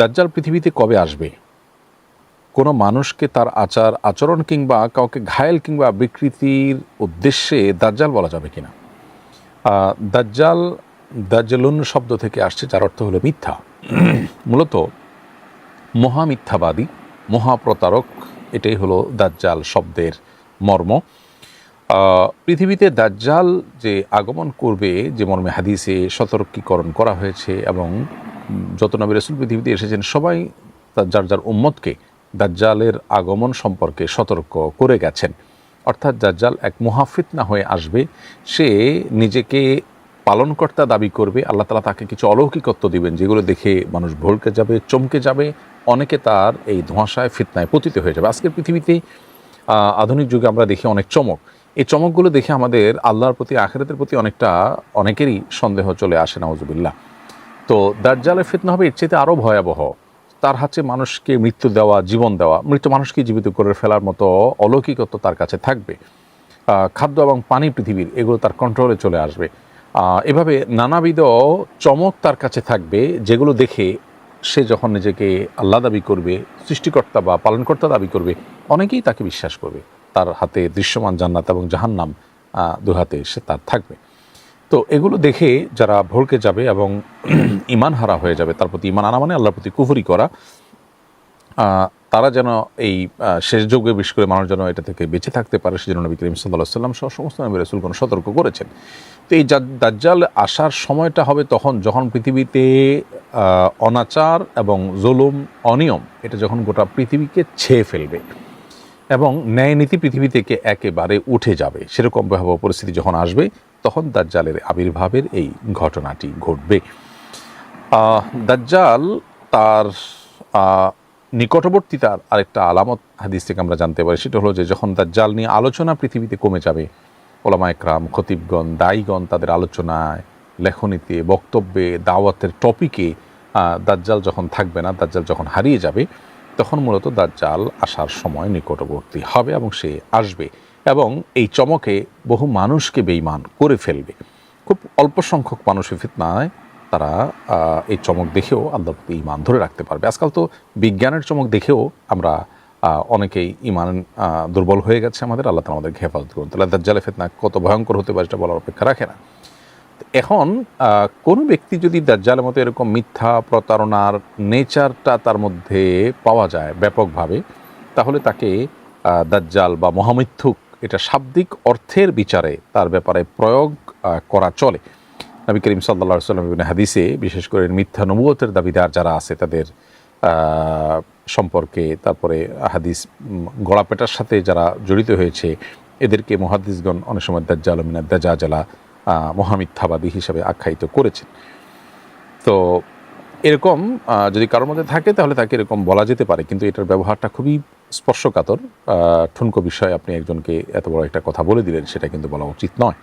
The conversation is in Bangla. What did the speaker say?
দাজ্জাল পৃথিবীতে কবে আসবে? কোনো মানুষকে তার আচার আচরণ কিংবা কাউকে ঘায়েল কিংবা বিকৃতির উদ্দেশ্যে দাজ্জাল বলা যাবে কিনা? দাজ্জাল দাজ্জালুন শব্দ থেকে আসছে, যার অর্থ হলো মিথ্যা। মূলত মহামিথ্যাবাদী, মহাপ্রতারক, এটাই হলো দাজ্জাল শব্দের মর্ম। পৃথিবীতে দাজ্জাল যে আগমন করবে, যে মর্মে হাদিসে সতর্কীকরণ করা হয়েছে, এবং যত নবী রাসূল পৃথিবীতে এসেছেন সবাই যার যার উম্মতকে দাজ্জালের আগমন সম্পর্কে সতর্ক করে গেছেন। অর্থাৎ দাজ্জাল এক মহাফিতনা হয়ে আসবে। সে নিজেকে পালনকর্তা দাবি করবে, আল্লাহ তাআলা তাকে কিছু অলৌকিকত্ব দিবেন যেগুলো দেখে মানুষ ভড়কে যাবে, চমকে যাবে, অনেকে তার এই ধোঁয়াশায় ফিতনায় পতিত হয়ে যাবে। আজকের পৃথিবীতে আধুনিক যুগে আমরা দেখি অনেক চমক। এই চমকগুলো দেখে আমাদের আল্লাহর প্রতি, আখিরাতের প্রতি অনেকেরই সন্দেহ চলে আসে, নাউজুবিল্লাহ। তো দাজ্জালের ফিতনা হবে এর চাইতে আরও ভয়াবহ। তার হাতে মানুষকে মৃত্যু দেওয়া, জীবন দেওয়া, মৃত মানুষকে জীবিত করে ফেলার মতো অলৌকিকত্ব তার কাছে থাকবে। খাদ্য এবং পানি পৃথিবীর, এগুলো তার কন্ট্রোলে চলে আসবে। এভাবে নানাবিধ চমক তার কাছে থাকবে, যেগুলো দেখে সে যখন নিজেকে আল্লাহ দাবি করবে, সৃষ্টিকর্তা বা পালনকর্তা দাবি করবে, অনেকেই তাকে বিশ্বাস করবে। তার হাতে দৃশ্যমান জান্নাত এবং জাহান্নাম দু হাতে সে তার থাকবে। তো এগুলো দেখে যারা ভড়কে যাবে এবং ঈমান হারা হয়ে যাবে, তার প্রতি ঈমান আনা মানে আল্লাহর প্রতি কুফরি করা, তারা যেন এই শেষ যুগে, বিশেষ করে মানুষ যেন এটা থেকে বেঁচে থাকতে পারে, সেজন্য নবী করিম সাল্লাল্লাহু আলাইহি ওয়াসাল্লাম সহ সমস্ত নবী রাসূলগণ সতর্ক করেছেন। তো এই দাজ্জাল আসার সময়টা হবে তখন, যখন পৃথিবীতে অনাচার এবং জুলুম, অনিয়ম, এটা যখন গোটা পৃথিবীকে ছেয়ে ফেলবে এবং ন্যায় নীতি পৃথিবী থেকে একেবারে উঠে যাবে। সেরকম ভয়াবহ পরিস্থিতি যখন আসবে, তখন দাজ্জালের আবির্ভাবের এই ঘটনাটি ঘটবে। দাজ্জাল তার নিকটবর্তীতার আরেকটা আলামত হাদিস থেকে আমরা জানতে পারি, সেটা হলো যে যখন দাজ্জাল নিয়ে আলোচনা পৃথিবীতে কমে যাবে, ওলামা একরাম, খতিবগণ, দায়ীগণ তাদের আলোচনায়, লেখনীতে, বক্তব্যে, দাওয়াতের টপিকে দাজ্জাল যখন থাকবে না, দাজ্জাল যখন হারিয়ে যাবে, তখন মূলত দাজ্জাল আসার সময় নিকটবর্তী হবে এবং সে আসবে এবং এই চমকে বহু মানুষকে বেঈমান করে ফেলবে। খুব অল্প সংখ্যক মানুষের ফিতনায় তারা এই চমক দেখেও আল্লাহর প্রতি ঈমান ধরে রাখতে পারবে। আজকাল তো বিজ্ঞানের চমক দেখেও আমরা অনেকেই ঈমান দুর্বল হয়ে গেছে আমাদের। আল্লাহ তাআলা আমাদেরকে হেফাজত করুন। তাহলে দাজ্জালের ফিতনা কত ভয়ঙ্কর হতে পারে সেটা বলার অপেক্ষা রাখে না। এখন কোনো ব্যক্তি যদি দাজ্জালের মতো এরকম মিথ্যা, প্রতারণার নেচারটা তার মধ্যে পাওয়া যায় ব্যাপকভাবে, তাহলে তাকে দাজ্জাল বা মহামিথ্যুক, এটা শাব্দিক অর্থের বিচারে তার ব্যাপারে প্রয়োগ করা চলে। নবী করিম সাল্লাল্লাহু আলাইহি ওয়াসাল্লাম ইবনে হাদিসে বিশেষ করে মিথ্যা নবুয়তের দাবিদার যারা আছে তাদের সম্পর্কে, তারপরে হাদিস গড়াপেটার সাথে যারা জড়িত হয়েছে, এদেরকে মুহাদ্দিসগণ অনেক সময় দাজ্জাল মিনাদ দাজ্জালা, মহামিথ্যাবাদী হিসাবে আখ্যায়িত করেছেন। তো এরকম যদি কারোর মধ্যে থাকে তাহলে তাকে এরকম বলা যেতে পারে, কিন্তু এটার ব্যবহারটা খুবই স্পর্শকাতর। ঠুনকো বিষয়, আপনি একজনকে এত বড় একটা কথা বলে দিলেন, সেটা কিন্তু বলা উচিত নয়।